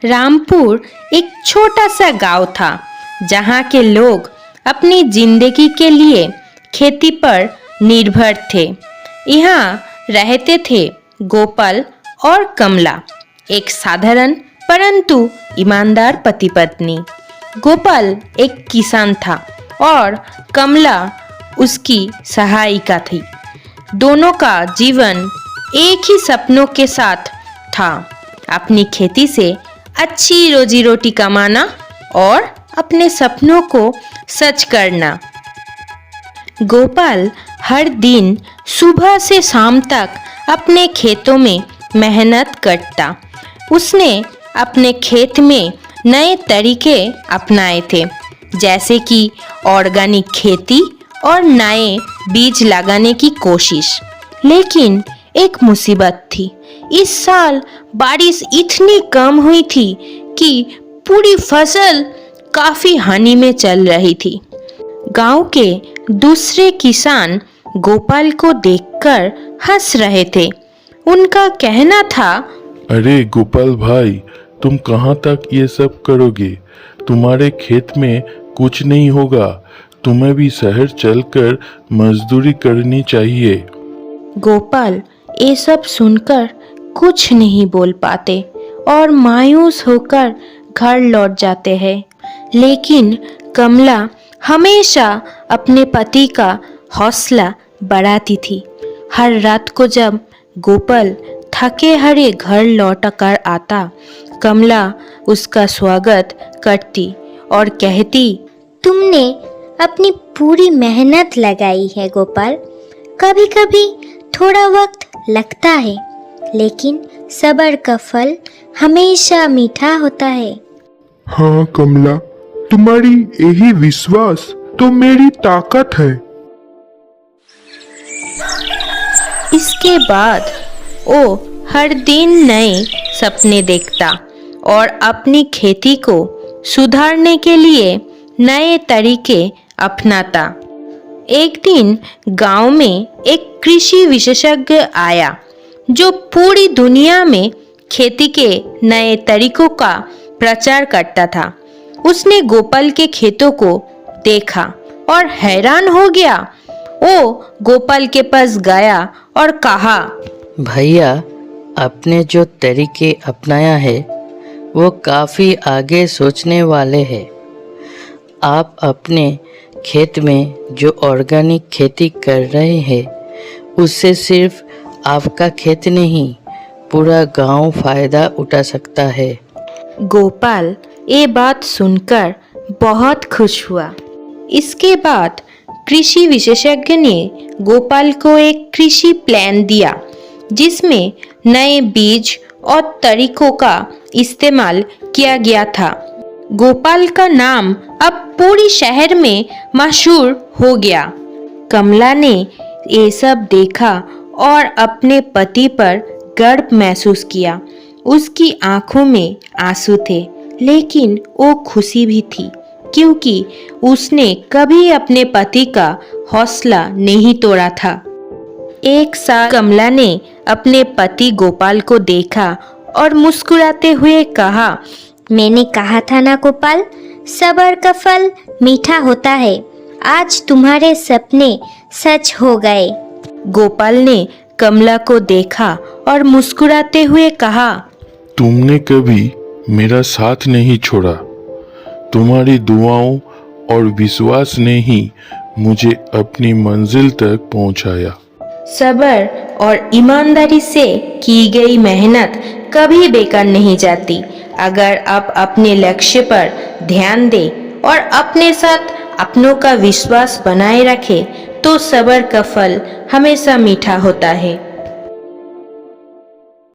रामपुर एक छोटा सा गांव था जहां के लोग अपनी जिंदगी के लिए खेती पर निर्भर थे। यहाँ रहते थे गोपाल और कमला, एक साधारण परंतु ईमानदार पति पत्नी। गोपाल एक किसान था और कमला उसकी सहायिका थी। दोनों का जीवन एक ही सपनों के साथ था, अपनी खेती से अच्छी रोजी रोटी कमाना और अपने सपनों को सच करना। गोपाल हर दिन सुबह से शाम तक अपने खेतों में मेहनत करता। उसने अपने खेत में नए तरीके अपनाए थे, जैसे कि ऑर्गेनिक खेती और नए बीज लगाने की कोशिश। लेकिन एक मुसीबत थी। इस साल बारिश इतनी कम हुई थी कि पूरी फसल काफी हानि में चल रही थी। गांव के दूसरे किसान गोपाल को देखकर हंस रहे थे। उनका कहना था, अरे गोपाल भाई, तुम कहाँ तक ये सब करोगे? तुम्हारे खेत में कुछ नहीं होगा। तुम्हें भी शहर चलकर मजदूरी करनी चाहिए। गोपाल ये सब सुनकर कुछ नहीं बोल पाते और मायूस होकर घर लौट जाते हैं। लेकिन कमला हमेशा अपने पति का हौसला बढ़ाती थी। हर रात को जब गोपाल थके हारे घर लौट कर आता, कमला उसका स्वागत करती और कहती, तुमने अपनी पूरी मेहनत लगाई है गोपाल। कभी कभी थोड़ा वक्त लगता है, लेकिन सब्र का फल हमेशा मीठा होता है। हाँ कमला, तुम्हारी यही विश्वास तो मेरी ताकत है। इसके बाद वो हर दिन नए सपने देखता और अपनी खेती को सुधारने के लिए नए तरीके अपनाता। एक दिन गांव में एक कृषि विशेषज्ञ आया जो पूरी दुनिया में खेती के नए तरीकों का प्रचार करता था। उसने गोपाल के खेतों को देखा और हैरान हो गया। वो गोपाल के पास गया और कहा, भैया, आपने जो तरीके अपनाया है वो काफ़ी आगे सोचने वाले हैं। आप अपने खेत में जो ऑर्गेनिक खेती कर रहे हैं उससे सिर्फ आपका खेत नहीं, पूरा गांव फायदा उठा सकता है। गोपाल ये बात सुनकर बहुत खुश हुआ। इसके बाद कृषि विशेषज्ञ ने गोपाल को एक कृषि प्लान दिया जिसमें नए बीज और तरीकों का इस्तेमाल किया गया था। गोपाल का नाम अब पूरी शहर में मशहूर हो गया। कमला ने ये सब देखा और अपने पति पर गर्व महसूस किया। उसकी आंखों में आंसू थे, लेकिन वो खुशी भी थी क्योंकि उसने कभी अपने पति का हौसला नहीं तोड़ा था। एक साल कमला ने अपने पति गोपाल को देखा और मुस्कुराते हुए कहा, मैंने कहा था ना गोपाल, सब्र का फल मीठा होता है। आज तुम्हारे सपने सच हो गए। गोपाल ने कमला को देखा और मुस्कुराते हुए कहा, तुमने कभी मेरा साथ नहीं छोड़ा। तुम्हारी दुआओं और विश्वास ने ही मुझे अपनी मंजिल तक पहुंचाया। सब्र और ईमानदारी से की गई मेहनत कभी बेकार नहीं जाती। अगर आप अपने लक्ष्य पर ध्यान दें और अपने साथ अपनों का विश्वास बनाए रखें तो सब्र का फल हमेशा मीठा होता है।